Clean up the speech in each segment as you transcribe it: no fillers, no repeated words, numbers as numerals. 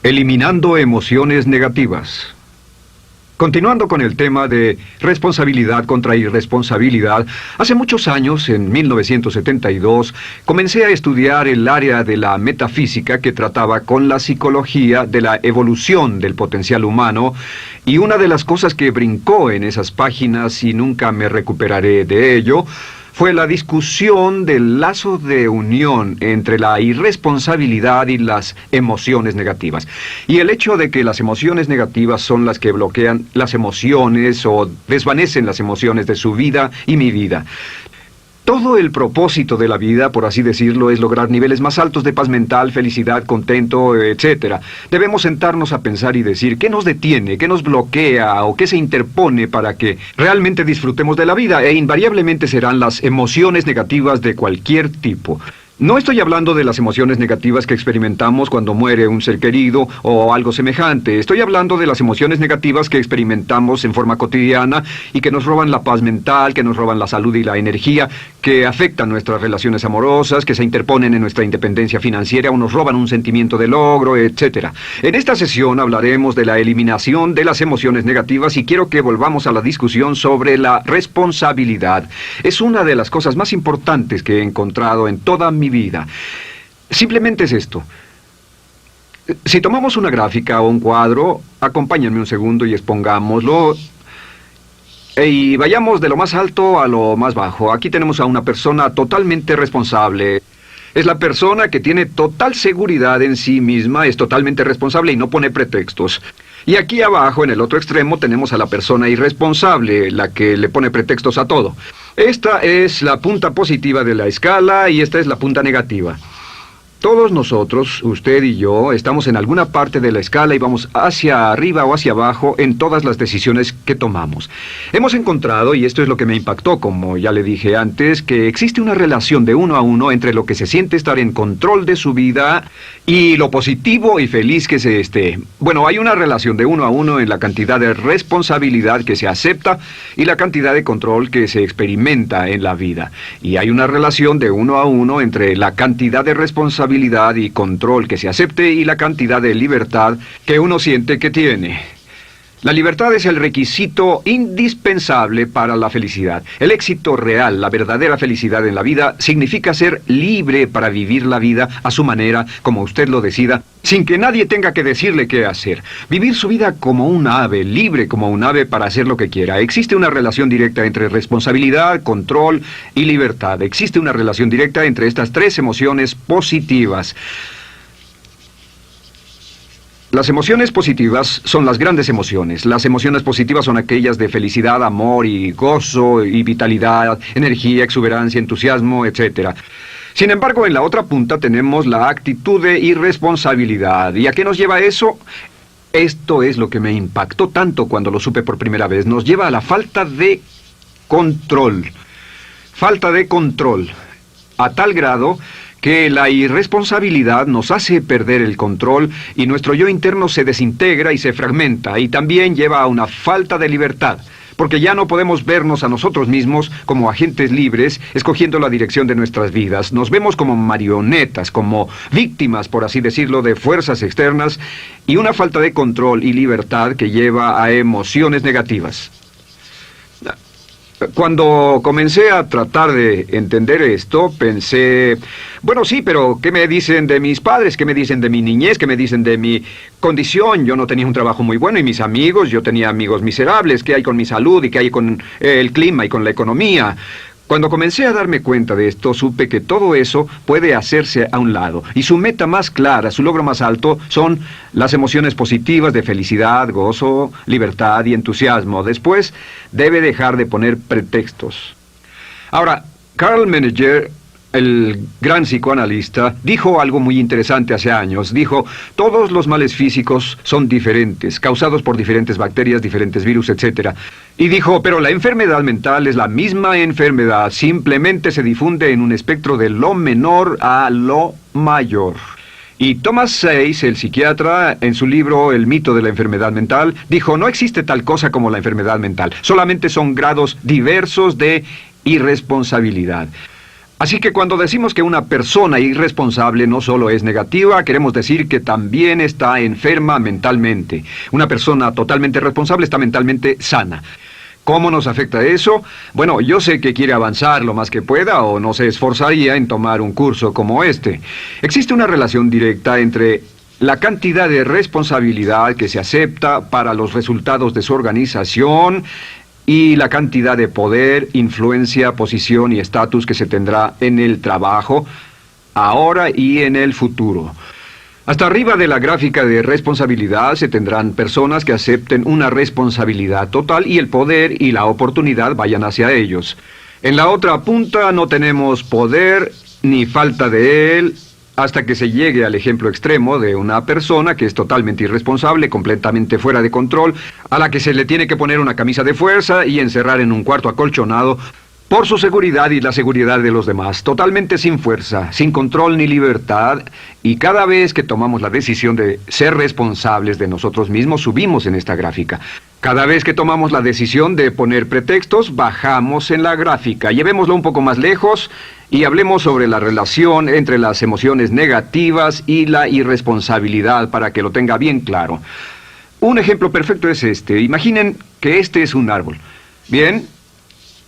Eliminando emociones negativas. Continuando con el tema de responsabilidad contra irresponsabilidad, hace muchos años, en 1972, comencé a estudiar el área de la metafísica que trataba con la psicología de la evolución del potencial humano, y una de las cosas que brincó en esas páginas, y nunca me recuperaré de ello, fue la discusión del lazo de unión entre la irresponsabilidad y las emociones negativas. Y el hecho de que las emociones negativas son las que bloquean las emociones o desvanecen las emociones de su vida y mi vida. Todo el propósito de la vida, por así decirlo, es lograr niveles más altos de paz mental, felicidad, contento, etc. Debemos sentarnos a pensar y decir qué nos detiene, qué nos bloquea o qué se interpone para que realmente disfrutemos de la vida, e invariablemente serán las emociones negativas de cualquier tipo. No estoy hablando de las emociones negativas que experimentamos cuando muere un ser querido o algo semejante. Estoy hablando de las emociones negativas que experimentamos en forma cotidiana y que nos roban la paz mental, que nos roban la salud y la energía, que afectan nuestras relaciones amorosas, que se interponen en nuestra independencia financiera o nos roban un sentimiento de logro, etc. En esta sesión hablaremos de la eliminación de las emociones negativas y quiero que volvamos a la discusión sobre la responsabilidad. Es una de las cosas más importantes que he encontrado en toda mi vida. Simplemente es esto. Si tomamos una gráfica o un cuadro, acompáñenme un segundo y expongámoslo. Y vayamos de lo más alto a lo más bajo. Aquí tenemos a una persona totalmente responsable. Es la persona que tiene total seguridad en sí misma, es totalmente responsable y no pone pretextos. Y aquí abajo, en el otro extremo, tenemos a la persona irresponsable, la que le pone pretextos a todo. Esta es la punta positiva de la escala y esta es la punta negativa. Todos nosotros, usted y yo, estamos en alguna parte de la escala y vamos hacia arriba o hacia abajo en todas las decisiones que tomamos. Hemos encontrado, y esto es lo que me impactó, como ya le dije antes, que existe una relación de uno a uno entre lo que se siente estar en control de su vida y lo positivo y feliz que se esté. Bueno, hay una relación de uno a uno en la cantidad de responsabilidad que se acepta y la cantidad de control que se experimenta en la vida. Y hay una relación de uno a uno entre la cantidad de responsabilidad y control que se acepte y la cantidad de libertad que uno siente que tiene. La libertad es el requisito indispensable para la felicidad. El éxito real, la verdadera felicidad en la vida, significa ser libre para vivir la vida a su manera, como usted lo decida, sin que nadie tenga que decirle qué hacer. Vivir su vida como un ave, libre como un ave para hacer lo que quiera. Existe una relación directa entre responsabilidad, control y libertad. Existe una relación directa entre estas tres emociones positivas. Las emociones positivas son las grandes emociones. Las emociones positivas son aquellas de felicidad, amor y gozo y vitalidad, energía, exuberancia, entusiasmo, etc. Sin embargo, en la otra punta tenemos la actitud de irresponsabilidad. ¿Y a qué nos lleva eso? Esto es lo que me impactó tanto cuando lo supe por primera vez. Nos lleva a la falta de control. Falta de control. A tal grado que la irresponsabilidad nos hace perder el control y nuestro yo interno se desintegra y se fragmenta, y también lleva a una falta de libertad, porque ya no podemos vernos a nosotros mismos como agentes libres, escogiendo la dirección de nuestras vidas. Nos vemos como marionetas, como víctimas, por así decirlo, de fuerzas externas, y una falta de control y libertad que lleva a emociones negativas. Cuando comencé a tratar de entender esto, pensé, bueno, sí, pero ¿qué me dicen de mis padres? ¿Qué me dicen de mi niñez? ¿Qué me dicen de mi condición? Yo no tenía un trabajo muy bueno y mis amigos, yo tenía amigos miserables. ¿Qué hay con mi salud y qué hay con el clima y con la economía? Cuando comencé a darme cuenta de esto, supe que todo eso puede hacerse a un lado. Y su meta más clara, su logro más alto, son las emociones positivas de felicidad, gozo, libertad y entusiasmo. Después, debe dejar de poner pretextos. Ahora, Carl Menninger, el gran psicoanalista, dijo algo muy interesante hace años. Dijo, todos los males físicos son diferentes, causados por diferentes bacterias, diferentes virus, etc. Y dijo, pero la enfermedad mental es la misma enfermedad, simplemente se difunde en un espectro de lo menor a lo mayor. Y Thomas Sayce, el psiquiatra, en su libro El mito de la enfermedad mental, dijo, no existe tal cosa como la enfermedad mental, solamente son grados diversos de irresponsabilidad. Así que cuando decimos que una persona irresponsable no solo es negativa, queremos decir que también está enferma mentalmente. Una persona totalmente responsable está mentalmente sana. ¿Cómo nos afecta eso? Bueno, yo sé que quiere avanzar lo más que pueda o no se esforzaría en tomar un curso como este. Existe una relación directa entre la cantidad de responsabilidad que se acepta para los resultados de su organización y la cantidad de poder, influencia, posición y estatus que se tendrá en el trabajo, ahora y en el futuro. Hasta arriba de la gráfica de responsabilidad se tendrán personas que acepten una responsabilidad total y el poder y la oportunidad vayan hacia ellos. En la otra punta no tenemos poder ni falta de él, hasta que se llegue al ejemplo extremo de una persona que es totalmente irresponsable, completamente fuera de control, a la que se le tiene que poner una camisa de fuerza y encerrar en un cuarto acolchonado por su seguridad y la seguridad de los demás, totalmente sin fuerza, sin control ni libertad, y cada vez que tomamos la decisión de ser responsables de nosotros mismos, subimos en esta gráfica. Cada vez que tomamos la decisión de poner pretextos, bajamos en la gráfica. Llevémoslo un poco más lejos y hablemos sobre la relación entre las emociones negativas y la irresponsabilidad para que lo tenga bien claro. Un ejemplo perfecto es este. Imaginen que este es un árbol. Bien,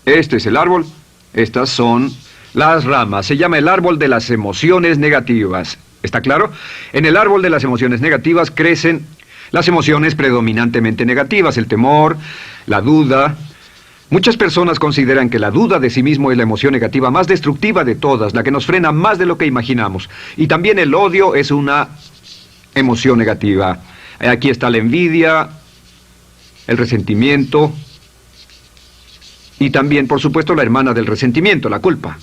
este es el árbol. Estas son las ramas. Se llama el árbol de las emociones negativas. ¿Está claro? En el árbol de las emociones negativas crecen las emociones predominantemente negativas, el temor, la duda. Muchas personas consideran que la duda de sí mismo es la emoción negativa más destructiva de todas, la que nos frena más de lo que imaginamos. Y también el odio es una emoción negativa. Aquí está la envidia, el resentimiento y también, por supuesto, la hermana del resentimiento, la culpa.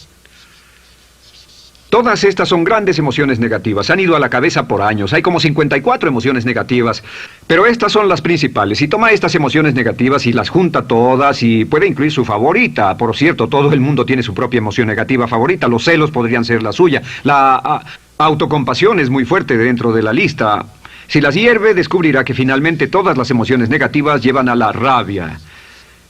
Todas estas son grandes emociones negativas. Han ido a la cabeza por años. Hay como 54 emociones negativas. Pero estas son las principales. Si toma estas emociones negativas y las junta todas y puede incluir su favorita. Por cierto, todo el mundo tiene su propia emoción negativa favorita. Los celos podrían ser la suya. La autocompasión es muy fuerte dentro de la lista. Si las hierve, descubrirá que finalmente todas las emociones negativas llevan a la rabia.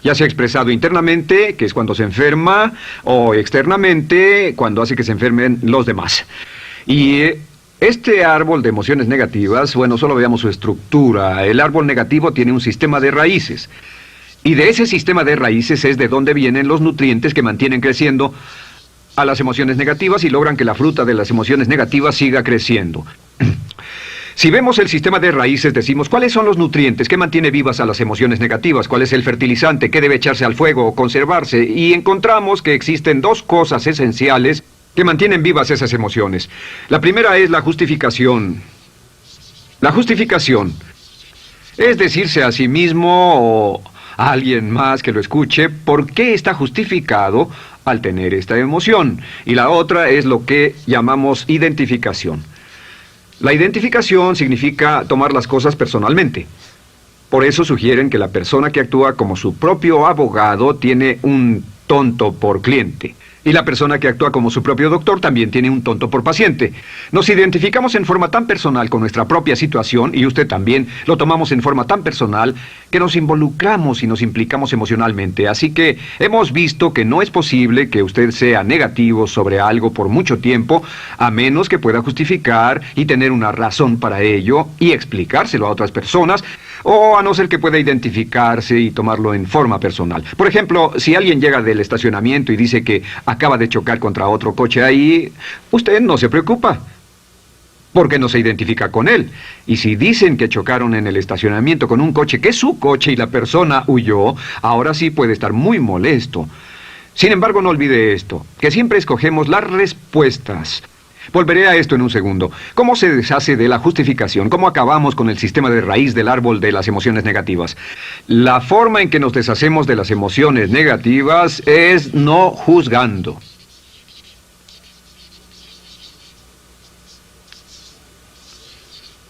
Ya sea expresado internamente, que es cuando se enferma, o externamente, cuando hace que se enfermen los demás. Y este árbol de emociones negativas, bueno, solo veamos su estructura. El árbol negativo tiene un sistema de raíces. Y de ese sistema de raíces es de donde vienen los nutrientes que mantienen creciendo a las emociones negativas y logran que la fruta de las emociones negativas siga creciendo. Si vemos el sistema de raíces, decimos, ¿cuáles son los nutrientes que mantiene vivas a las emociones negativas? ¿Cuál es el fertilizante? ¿Qué debe echarse al fuego o conservarse? Y encontramos que existen dos cosas esenciales que mantienen vivas esas emociones. La primera es la justificación. La justificación es decirse a sí mismo o a alguien más que lo escuche por qué está justificado al tener esta emoción. Y la otra es lo que llamamos identificación. La identificación significa tomar las cosas personalmente. Por eso sugieren que la persona que actúa como su propio abogado tiene un tonto por cliente. Y la persona que actúa como su propio doctor también tiene un tonto por paciente. Nos identificamos en forma tan personal con nuestra propia situación, y usted también, lo tomamos en forma tan personal, que nos involucramos y nos implicamos emocionalmente. Así que hemos visto que no es posible que usted sea negativo sobre algo por mucho tiempo, a menos que pueda justificar y tener una razón para ello y explicárselo a otras personas, o a no ser que pueda identificarse y tomarlo en forma personal. Por ejemplo, si alguien llega del estacionamiento y dice que acaba de chocar contra otro coche ahí, usted no se preocupa, porque no se identifica con él. Y si dicen que chocaron en el estacionamiento con un coche que es su coche y la persona huyó, ahora sí puede estar muy molesto. Sin embargo, no olvide esto, que siempre escogemos las respuestas. Volveré a esto en un segundo. ¿Cómo se deshace de la justificación? ¿Cómo acabamos con el sistema de raíz del árbol de las emociones negativas? La forma en que nos deshacemos de las emociones negativas es no juzgando.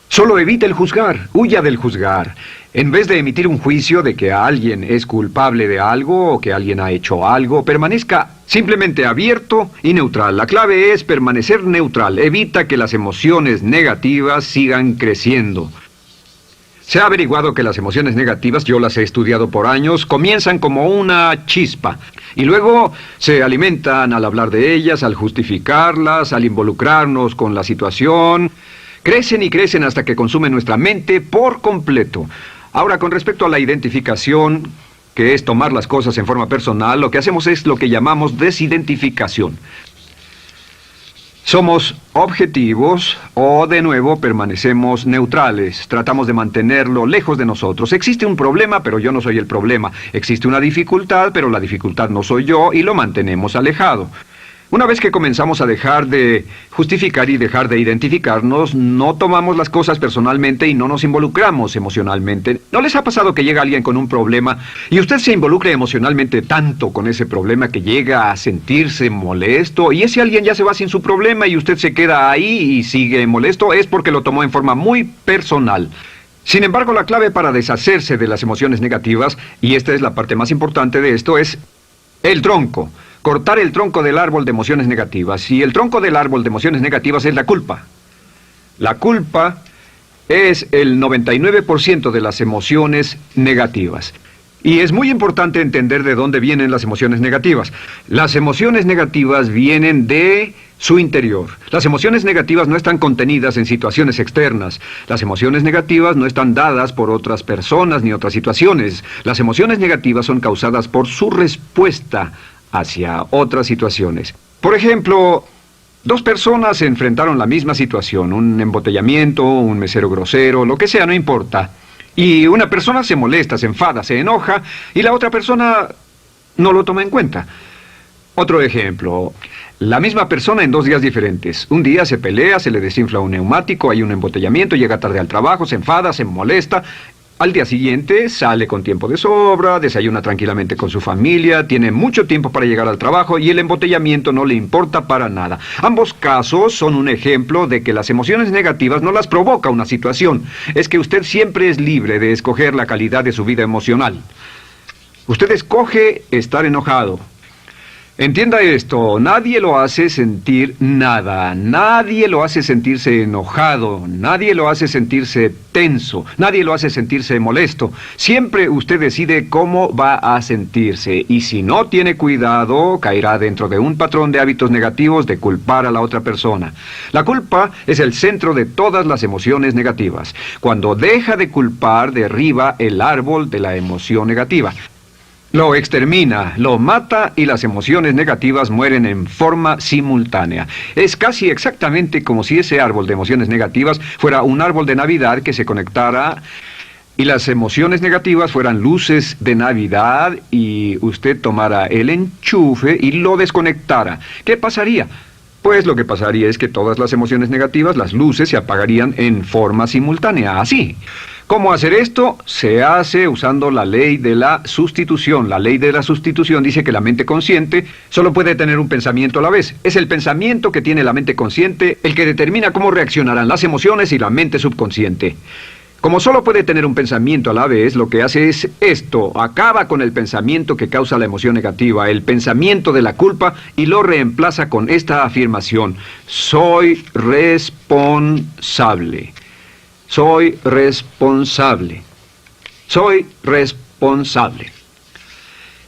Solo evite el juzgar, huya del juzgar. En vez de emitir un juicio de que alguien es culpable de algo o que alguien ha hecho algo, permanezca simplemente abierto y neutral. La clave es permanecer neutral. Evita que las emociones negativas sigan creciendo. Se ha averiguado que las emociones negativas, yo las he estudiado por años, comienzan como una chispa y luego se alimentan al hablar de ellas, al justificarlas, al involucrarnos con la situación. Crecen y crecen hasta que consumen nuestra mente por completo. Ahora, con respecto a la identificación, que es tomar las cosas en forma personal, lo que hacemos es lo que llamamos desidentificación. Somos objetivos o, de nuevo, permanecemos neutrales. Tratamos de mantenerlo lejos de nosotros. Existe un problema, pero yo no soy el problema. Existe una dificultad, pero la dificultad no soy yo, y lo mantenemos alejado. Una vez que comenzamos a dejar de justificar y dejar de identificarnos, no tomamos las cosas personalmente y no nos involucramos emocionalmente. ¿No les ha pasado que llega alguien con un problema y usted se involucre emocionalmente tanto con ese problema que llega a sentirse molesto y ese alguien ya se va sin su problema y usted se queda ahí y sigue molesto? Es porque lo tomó en forma muy personal. Sin embargo, la clave para deshacerse de las emociones negativas, y esta es la parte más importante de esto, es el tronco. Cortar el tronco del árbol de emociones negativas. Y el tronco del árbol de emociones negativas es la culpa. La culpa es el 99% de las emociones negativas. Y es muy importante entender de dónde vienen las emociones negativas. Las emociones negativas vienen de su interior. Las emociones negativas no están contenidas en situaciones externas. Las emociones negativas no están dadas por otras personas ni otras situaciones. Las emociones negativas son causadas por su respuesta hacia otras situaciones. Por ejemplo, dos personas se enfrentaron la misma situación, un embotellamiento, un mesero grosero, lo que sea, no importa. Y una persona se molesta, se enfada, se enoja, y la otra persona no lo toma en cuenta. Otro ejemplo, la misma persona en 2 días diferentes. Un día se pelea, se le desinfla un neumático, hay un embotellamiento, llega tarde al trabajo, se enfada, se molesta. Al día siguiente sale con tiempo de sobra, desayuna tranquilamente con su familia, tiene mucho tiempo para llegar al trabajo y el embotellamiento no le importa para nada. Ambos casos son un ejemplo de que las emociones negativas no las provoca una situación. Es que usted siempre es libre de escoger la calidad de su vida emocional. Usted escoge estar enojado. Entienda esto, nadie lo hace sentir nada, nadie lo hace sentirse enojado, nadie lo hace sentirse tenso, nadie lo hace sentirse molesto. Siempre usted decide cómo va a sentirse y si no tiene cuidado, caerá dentro de un patrón de hábitos negativos de culpar a la otra persona. La culpa es el centro de todas las emociones negativas. Cuando deja de culpar, derriba el árbol de la emoción negativa. Lo extermina, lo mata y las emociones negativas mueren en forma simultánea. Es casi exactamente como si ese árbol de emociones negativas fuera un árbol de Navidad que se conectara y las emociones negativas fueran luces de Navidad y usted tomara el enchufe y lo desconectara. ¿Qué pasaría? Pues lo que pasaría es que todas las emociones negativas, las luces, se apagarían en forma simultánea, así. ¿Cómo hacer esto? Se hace usando la ley de la sustitución. La ley de la sustitución dice que la mente consciente solo puede tener un pensamiento a la vez. Es el pensamiento que tiene la mente consciente el que determina cómo reaccionarán las emociones y la mente subconsciente. Como solo puede tener un pensamiento a la vez, lo que hace es esto: acaba con el pensamiento que causa la emoción negativa, el pensamiento de la culpa, y lo reemplaza con esta afirmación: soy responsable. Soy responsable. Soy responsable.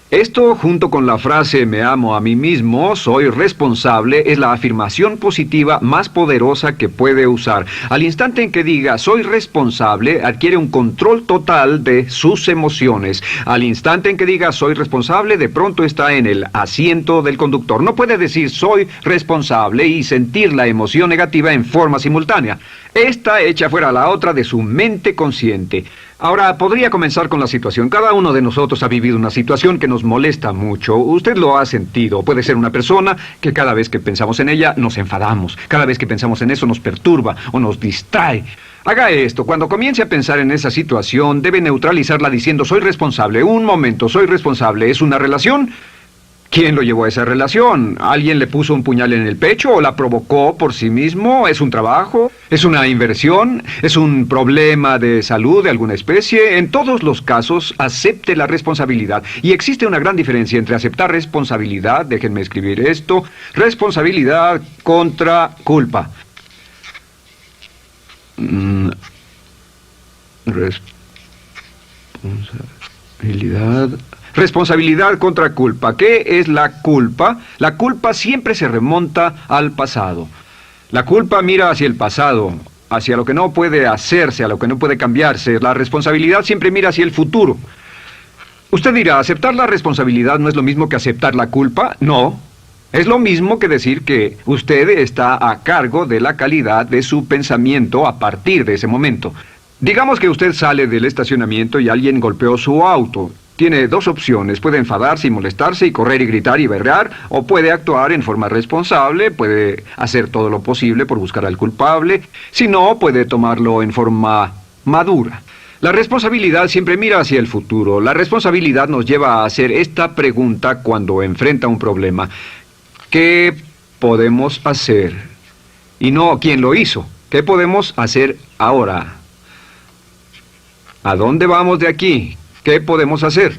Esto, junto con la frase me amo a mí mismo, soy responsable, es la afirmación positiva más poderosa que puede usar. Al instante en que diga soy responsable, adquiere un control total de sus emociones. Al instante en que diga soy responsable, de pronto está en el asiento del conductor. No puede decir soy responsable y sentir la emoción negativa en forma simultánea. Esta echa fuera la otra de su mente consciente. Ahora, podría comenzar con la situación. Cada uno de nosotros ha vivido una situación que nos molesta mucho. Usted lo ha sentido. Puede ser una persona que cada vez que pensamos en ella nos enfadamos. Cada vez que pensamos en eso nos perturba o nos distrae. Haga esto. Cuando comience a pensar en esa situación, debe neutralizarla diciendo soy responsable. Un momento, soy responsable. ¿Es una relación? ¿Quién lo llevó a esa relación? ¿Alguien le puso un puñal en el pecho o la provocó por sí mismo? ¿Es un trabajo? ¿Es una inversión? ¿Es un problema de salud de alguna especie? En todos los casos, acepte la responsabilidad. Y existe una gran diferencia entre aceptar responsabilidad, déjenme escribir esto, responsabilidad contra culpa. Responsabilidad. Responsabilidad contra culpa. ¿Qué es la culpa? La culpa siempre se remonta al pasado. La culpa mira hacia el pasado, hacia lo que no puede hacerse, a lo que no puede cambiarse. La responsabilidad siempre mira hacia el futuro. Usted dirá, ¿aceptar la responsabilidad no es lo mismo que aceptar la culpa? No. Es lo mismo que decir que usted está a cargo de la calidad de su pensamiento a partir de ese momento. Digamos que usted sale del estacionamiento y alguien golpeó su auto. Tiene dos opciones, puede enfadarse y molestarse y correr y gritar y berrear, o puede actuar en forma responsable, puede hacer todo lo posible por buscar al culpable, si no, puede tomarlo en forma madura. La responsabilidad siempre mira hacia el futuro. La responsabilidad nos lleva a hacer esta pregunta cuando enfrenta un problema. ¿Qué podemos hacer? Y no quién lo hizo. ¿Qué podemos hacer ahora? ¿A dónde vamos de aquí? ¿Qué podemos hacer?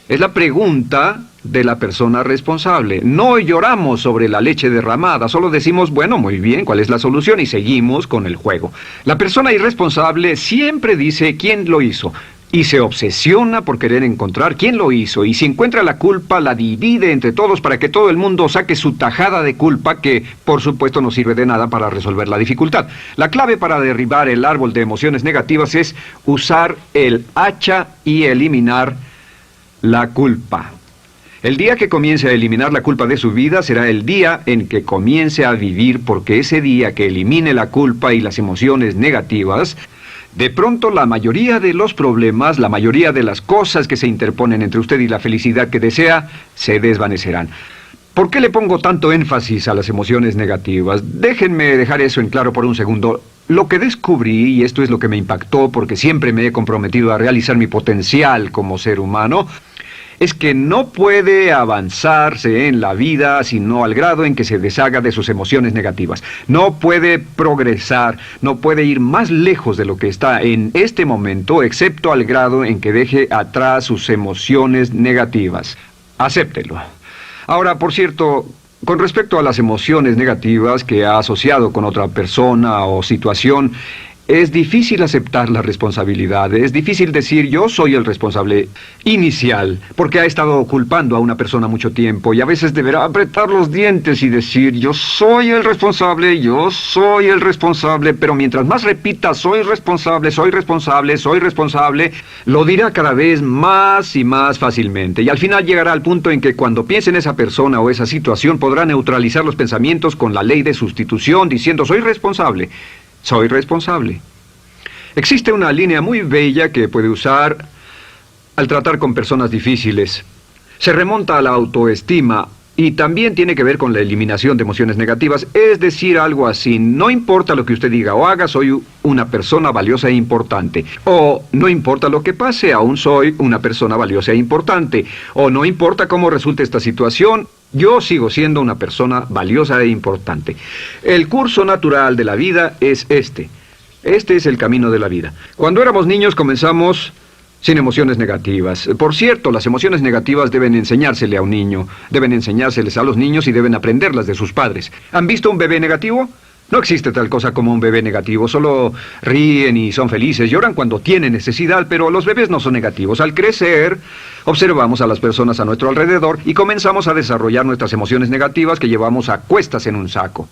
Es la pregunta de la persona responsable. No lloramos sobre la leche derramada, solo decimos, bueno, muy bien, ¿cuál es la solución? Y seguimos con el juego. La persona irresponsable siempre dice quién lo hizo y se obsesiona por querer encontrar quién lo hizo, y si encuentra la culpa la divide entre todos para que todo el mundo saque su tajada de culpa, que por supuesto no sirve de nada para resolver la dificultad. La clave para derribar el árbol de emociones negativas es usar el hacha y eliminar la culpa. El día que comience a eliminar la culpa de su vida será el día en que comience a vivir, porque ese día que elimine la culpa y las emociones negativas, de pronto la mayoría de los problemas, la mayoría de las cosas que se interponen entre usted y la felicidad que desea, se desvanecerán. ¿Por qué le pongo tanto énfasis a las emociones negativas? Déjenme dejar eso en claro por un segundo. Lo que descubrí, y esto es lo que me impactó porque siempre me he comprometido a realizar mi potencial como ser humano, es que no puede avanzarse en la vida sino al grado en que se deshaga de sus emociones negativas. No puede progresar, no puede ir más lejos de lo que está en este momento, excepto al grado en que deje atrás sus emociones negativas. Acéptelo. Ahora, por cierto, con respecto a las emociones negativas que ha asociado con otra persona o situación, es difícil aceptar la responsabilidad, es difícil decir yo soy el responsable inicial, porque ha estado culpando a una persona mucho tiempo y a veces deberá apretar los dientes y decir yo soy el responsable, pero mientras más repita soy responsable, lo dirá cada vez más y más fácilmente, y al final llegará al punto en que cuando piense en esa persona o esa situación podrá neutralizar los pensamientos con la ley de sustitución diciendo soy responsable. Existe una línea muy bella que puede usar al tratar con personas difíciles. Se remonta a la autoestima y también tiene que ver con la eliminación de emociones negativas. Es decir, algo así, no importa lo que usted diga o haga, soy una persona valiosa e importante. O no importa lo que pase, aún soy una persona valiosa e importante. O no importa cómo resulte esta situación, yo sigo siendo una persona valiosa e importante. El curso natural de la vida es este. Este es el camino de la vida. Cuando éramos niños comenzamos sin emociones negativas. Por cierto, las emociones negativas deben enseñársele a un niño, deben enseñárseles a los niños y deben aprenderlas de sus padres. ¿Han visto un bebé negativo? No existe tal cosa como un bebé negativo, solo ríen y son felices, lloran cuando tienen necesidad, pero los bebés no son negativos. Al crecer, observamos a las personas a nuestro alrededor y comenzamos a desarrollar nuestras emociones negativas que llevamos a cuestas en un saco.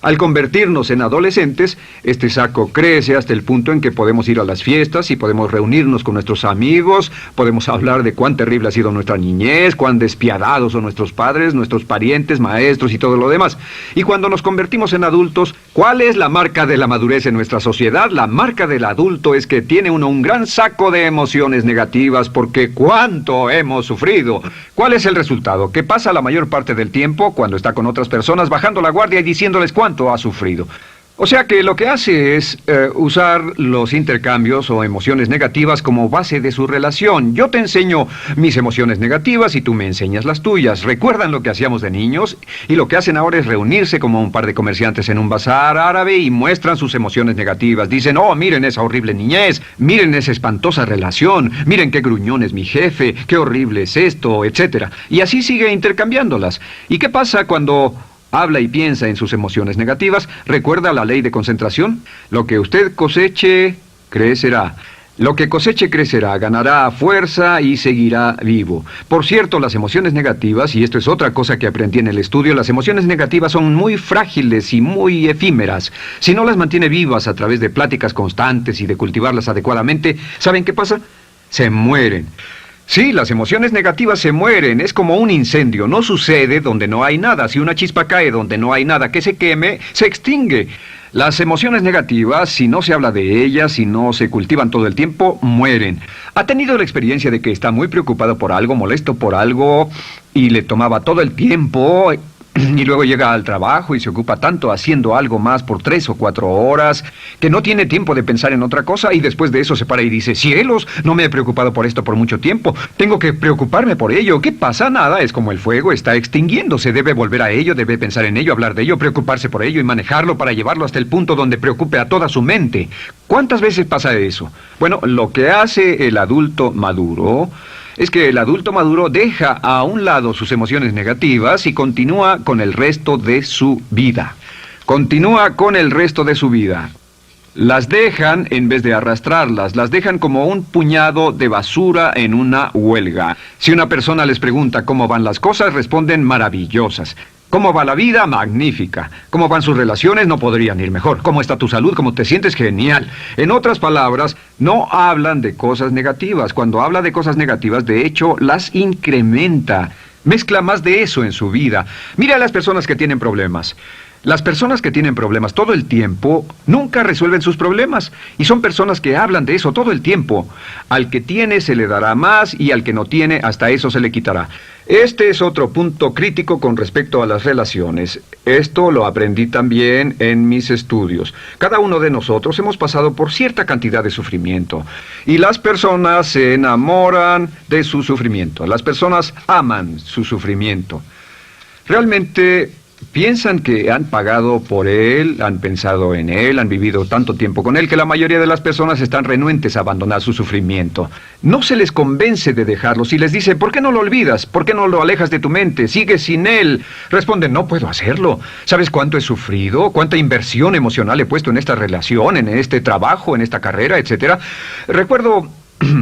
Al convertirnos en adolescentes, este saco crece hasta el punto en que podemos ir a las fiestas y podemos reunirnos con nuestros amigos, podemos hablar de cuán terrible ha sido nuestra niñez, cuán despiadados son nuestros padres, nuestros parientes, maestros y todo lo demás. Y cuando nos convertimos en adultos, ¿cuál es la marca de la madurez en nuestra sociedad? La marca del adulto es que tiene uno un gran saco de emociones negativas porque ¿cuánto hemos sufrido? ¿Cuál es el resultado? Que pasa la mayor parte del tiempo cuando está con otras personas bajando la guardia y diciéndoles cuánto ha sufrido. O sea que lo que hace es usar los intercambios o emociones negativas como base de su relación. Yo te enseño mis emociones negativas y tú me enseñas las tuyas. ¿Recuerdan lo que hacíamos de niños? Y lo que hacen ahora es reunirse como un par de comerciantes en un bazar árabe y muestran sus emociones negativas. Dicen, oh, miren esa horrible niñez, miren esa espantosa relación, miren qué gruñón es mi jefe, qué horrible es esto, etc. Y así sigue intercambiándolas. ¿Y qué pasa cuando habla y piensa en sus emociones negativas? ¿Recuerda la ley de concentración? Lo que usted coseche, crecerá. Lo que coseche crecerá, ganará fuerza y seguirá vivo. Por cierto, las emociones negativas, y esto es otra cosa que aprendí en el estudio, las emociones negativas son muy frágiles y muy efímeras. Si no las mantiene vivas a través de pláticas constantes y de cultivarlas adecuadamente, ¿saben qué pasa? Se mueren. Sí, las emociones negativas se mueren, es como un incendio, no sucede donde no hay nada. Si una chispa cae donde no hay nada que se queme, se extingue. Las emociones negativas, si no se habla de ellas, si no se cultivan todo el tiempo, mueren. ¿Ha tenido la experiencia de que está muy preocupado por algo, molesto por algo, y le tomaba todo el tiempo, y luego llega al trabajo y se ocupa tanto haciendo algo más por 3 o 4 horas, que no tiene tiempo de pensar en otra cosa, y después de eso se para y dice, cielos, no me he preocupado por esto por mucho tiempo, tengo que preocuparme por ello? ¿Qué pasa? Nada, es como el fuego, está extinguiéndose, debe volver a ello, debe pensar en ello, hablar de ello, preocuparse por ello y manejarlo para llevarlo hasta el punto donde preocupe a toda su mente. ¿Cuántas veces pasa eso? Bueno, lo que hace el adulto maduro es que el adulto maduro deja a un lado sus emociones negativas y continúa con el resto de su vida. Continúa con el resto de su vida. Las dejan en vez de arrastrarlas, las dejan como un puñado de basura en una huelga. Si una persona les pregunta cómo van las cosas, responden maravillosas. ¿Cómo va la vida? Magnífica. ¿Cómo van sus relaciones? No podrían ir mejor. ¿Cómo está tu salud? ¿Cómo te sientes? Genial. En otras palabras, no hablan de cosas negativas. Cuando habla de cosas negativas, de hecho, las incrementa. Mezcla más de eso en su vida. Mira a las personas que tienen problemas. Las personas que tienen problemas todo el tiempo nunca resuelven sus problemas, y son personas que hablan de eso todo el tiempo. Al que tiene se le dará más, y al que no tiene hasta eso se le quitará. Este es otro punto crítico con respecto a las relaciones. Esto lo aprendí también en mis estudios. Cada uno de nosotros hemos pasado por cierta cantidad de sufrimiento, y las personas se enamoran de su sufrimiento. Las personas aman su sufrimiento. Realmente piensan que han pagado por él, han pensado en él, han vivido tanto tiempo con él, que la mayoría de las personas están renuentes a abandonar su sufrimiento. No se les convence de dejarlo. Si les dice, ¿por qué no lo olvidas? ¿Por qué no lo alejas de tu mente? ¿Sigues sin él? Responden, no puedo hacerlo. ¿Sabes cuánto he sufrido? ¿Cuánta inversión emocional he puesto en esta relación, en este trabajo, en esta carrera, etcétera? Recuerdo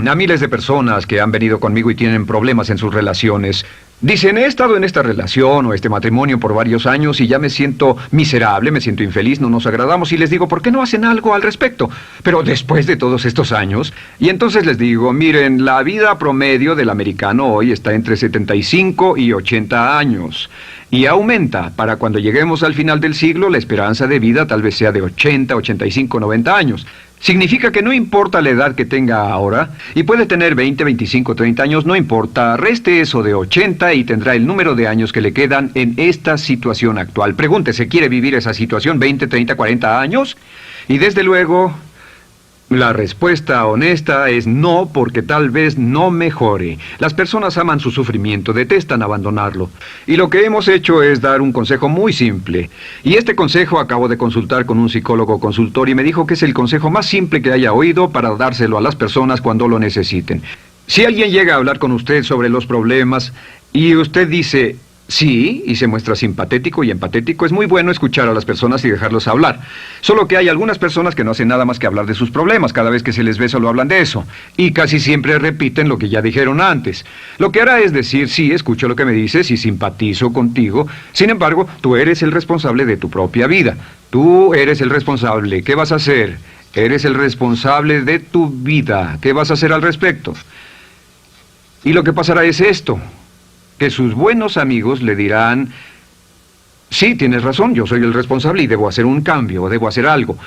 a miles de personas que han venido conmigo y tienen problemas en sus relaciones. Dicen, he estado en esta relación o este matrimonio por varios años y ya me siento miserable, me siento infeliz, no nos agradamos, y les digo, ¿por qué no hacen algo al respecto? Pero después de todos estos años, y entonces les digo, miren, la vida promedio del americano hoy está entre 75 y 80 años. Y aumenta. Para cuando lleguemos al final del siglo, la esperanza de vida tal vez sea de 80, 85, 90 años. Significa que no importa la edad que tenga ahora, y puede tener 20, 25, 30 años, no importa, reste eso de 80 y tendrá el número de años que le quedan en esta situación actual. Pregúntese, ¿quiere vivir esa situación 20, 30, 40 años? Y desde luego, la respuesta honesta es no, porque tal vez no mejore. Las personas aman su sufrimiento, detestan abandonarlo. Y lo que hemos hecho es dar un consejo muy simple. Y este consejo acabo de consultar con un psicólogo consultor y me dijo que es el consejo más simple que haya oído para dárselo a las personas cuando lo necesiten. Si alguien llega a hablar con usted sobre los problemas y usted dice sí, y se muestra simpatético y empatético, es muy bueno escuchar a las personas y dejarlos hablar. Solo que hay algunas personas que no hacen nada más que hablar de sus problemas. Cada vez que se les ve solo hablan de eso. Y casi siempre repiten lo que ya dijeron antes. Lo que hará es decir, sí, escucho lo que me dices y simpatizo contigo. Sin embargo, tú eres el responsable de tu propia vida. Tú eres el responsable. ¿Qué vas a hacer? Eres el responsable de tu vida. ¿Qué vas a hacer al respecto? Y lo que pasará es esto, que sus buenos amigos le dirán, sí, tienes razón, yo soy el responsable y debo hacer un cambio, debo hacer algo.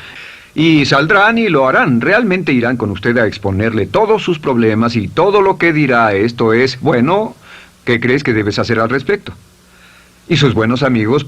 Y saldrán y lo harán, realmente irán con usted a exponerle todos sus problemas y todo lo que dirá esto es, bueno, ¿qué crees que debes hacer al respecto? Y sus buenos amigos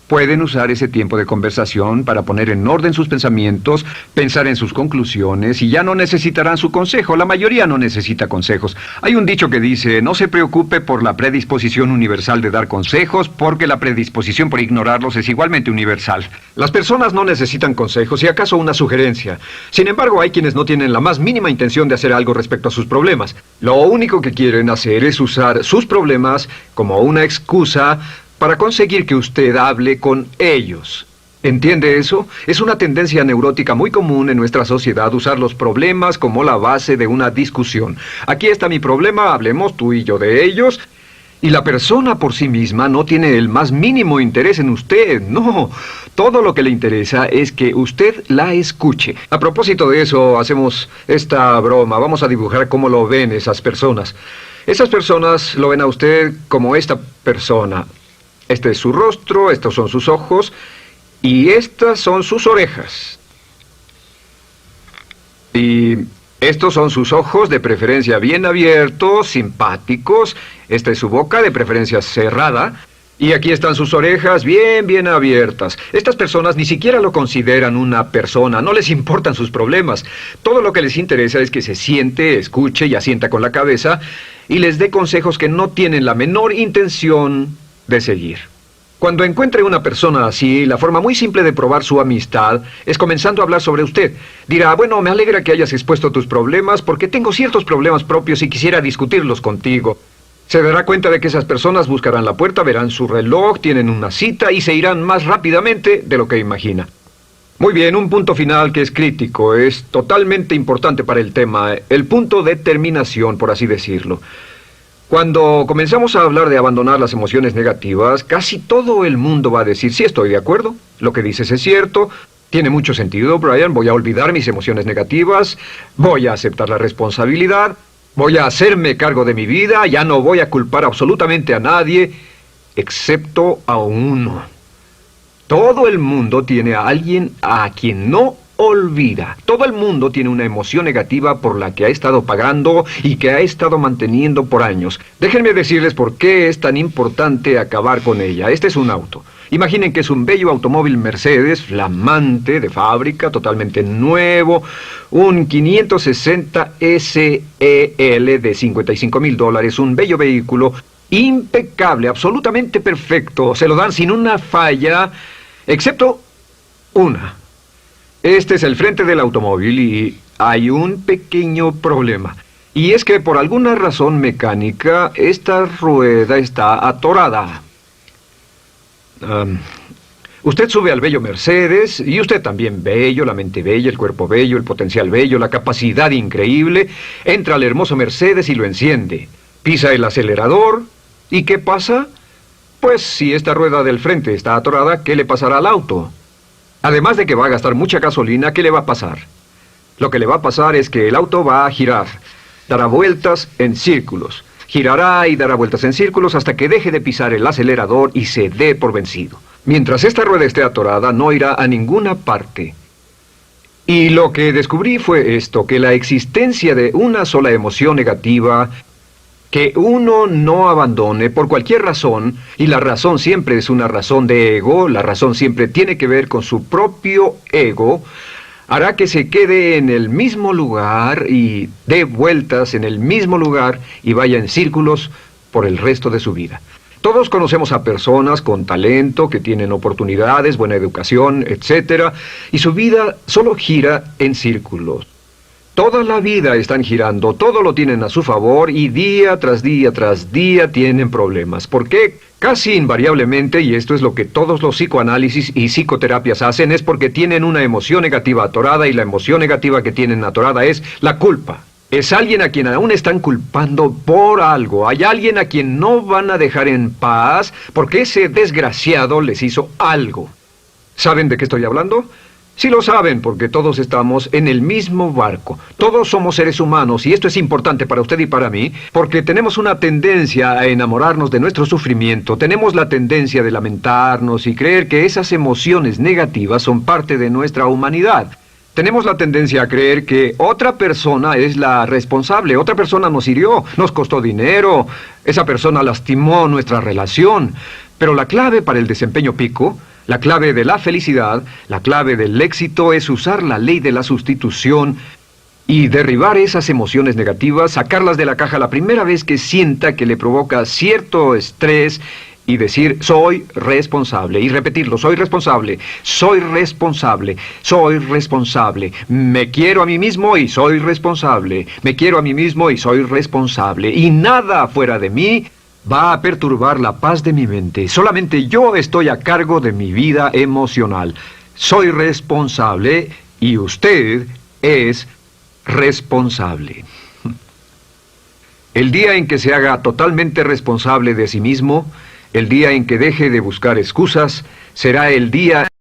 pueden usar ese tiempo de conversación para poner en orden sus pensamientos, pensar en sus conclusiones, y ya no necesitarán su consejo. La mayoría no necesita consejos. Hay un dicho que dice, no se preocupe por la predisposición universal de dar consejos, porque la predisposición por ignorarlos es igualmente universal. Las personas no necesitan consejos, y acaso una sugerencia. Sin embargo, hay quienes no tienen la más mínima intención de hacer algo respecto a sus problemas. Lo único que quieren hacer es usar sus problemas como una excusa para conseguir que usted hable con ellos. ¿Entiende eso? Es una tendencia neurótica muy común en nuestra sociedad usar los problemas como la base de una discusión. Aquí está mi problema, hablemos tú y yo de ellos. Y la persona por sí misma no tiene el más mínimo interés en usted, no. Todo lo que le interesa es que usted la escuche. A propósito de eso, hacemos esta broma. Vamos a dibujar cómo lo ven esas personas. Esas personas lo ven a usted como esta persona. Este es su rostro, estos son sus ojos y estas son sus orejas. Y estos son sus ojos, de preferencia bien abiertos, simpáticos. Esta es su boca, de preferencia cerrada. Y aquí están sus orejas bien abiertas. Estas personas ni siquiera lo consideran una persona, no les importan sus problemas. Todo lo que les interesa es que se siente, escuche y asienta con la cabeza y les dé consejos que no tienen la menor intención de seguir. Cuando encuentre una persona así, la forma muy simple de probar su amistad es comenzando a hablar sobre usted. Dirá, bueno, me alegra que hayas expuesto tus problemas porque tengo ciertos problemas propios y quisiera discutirlos contigo. Se dará cuenta de que esas personas buscarán la puerta, verán su reloj, tienen una cita y se irán más rápidamente de lo que imagina. Muy bien, un punto final que es crítico, es totalmente importante para el tema, el punto de terminación, por así decirlo. Cuando comenzamos a hablar de abandonar las emociones negativas, casi todo el mundo va a decir, sí, estoy de acuerdo, lo que dices es cierto, tiene mucho sentido, Brian, voy a olvidar mis emociones negativas, voy a aceptar la responsabilidad, voy a hacerme cargo de mi vida, ya no voy a culpar absolutamente a nadie, excepto a uno. Todo el mundo tiene a alguien a quien no olvida. Todo el mundo tiene una emoción negativa por la que ha estado pagando y que ha estado manteniendo por años. Déjenme decirles por qué es tan importante acabar con ella. Este es un auto. Imaginen que es un bello automóvil Mercedes, flamante, de fábrica, totalmente nuevo, un 560 SEL de $55,000, un bello vehículo, impecable, absolutamente perfecto. Se lo dan sin una falla, excepto una. Este es el frente del automóvil y hay un pequeño problema. Y es que por alguna razón mecánica, esta rueda está atorada. Usted sube al bello Mercedes, y usted también bello, la mente bella, el cuerpo bello, el potencial bello, la capacidad increíble. Entra al hermoso Mercedes y lo enciende. Pisa el acelerador, ¿y qué pasa? Pues si esta rueda del frente está atorada, ¿qué le pasará al auto? Además de que va a gastar mucha gasolina, ¿qué le va a pasar? Lo que le va a pasar es que el auto va a girar, dará vueltas en círculos. Girará y dará vueltas en círculos hasta que deje de pisar el acelerador y se dé por vencido. Mientras esta rueda esté atorada, no irá a ninguna parte. Y lo que descubrí fue esto, que la existencia de una sola emoción negativa que uno no abandone por cualquier razón, y la razón siempre es una razón de ego, la razón siempre tiene que ver con su propio ego, hará que se quede en el mismo lugar y dé vueltas en el mismo lugar y vaya en círculos por el resto de su vida. Todos conocemos a personas con talento, que tienen oportunidades, buena educación, etc., y su vida solo gira en círculos. Toda la vida están girando, todo lo tienen a su favor y día tras día tras día tienen problemas. ¿Por qué? Casi invariablemente, y esto es lo que todos los psicoanálisis y psicoterapias hacen, es porque tienen una emoción negativa atorada y la emoción negativa que tienen atorada es la culpa. Es alguien a quien aún están culpando por algo. Hay alguien a quien no van a dejar en paz porque ese desgraciado les hizo algo. ¿Saben de qué estoy hablando? Sí lo saben, porque todos estamos en el mismo barco. Todos somos seres humanos, y esto es importante para usted y para mí, porque tenemos una tendencia a enamorarnos de nuestro sufrimiento. Tenemos la tendencia de lamentarnos y creer que esas emociones negativas son parte de nuestra humanidad. Tenemos la tendencia a creer que otra persona es la responsable, otra persona nos hirió, nos costó dinero, esa persona lastimó nuestra relación. Pero la clave para el desempeño pico, la clave de la felicidad, la clave del éxito es usar la ley de la sustitución y derribar esas emociones negativas, sacarlas de la caja la primera vez que sienta que le provoca cierto estrés y decir, soy responsable, y repetirlo, soy responsable, soy responsable, soy responsable, me quiero a mí mismo y soy responsable, me quiero a mí mismo y soy responsable, y nada fuera de mí va a perturbar la paz de mi mente. Solamente yo estoy a cargo de mi vida emocional. soy responsable y usted es responsable. El día en que se haga totalmente responsable de sí mismo, el día en que deje de buscar excusas, será el día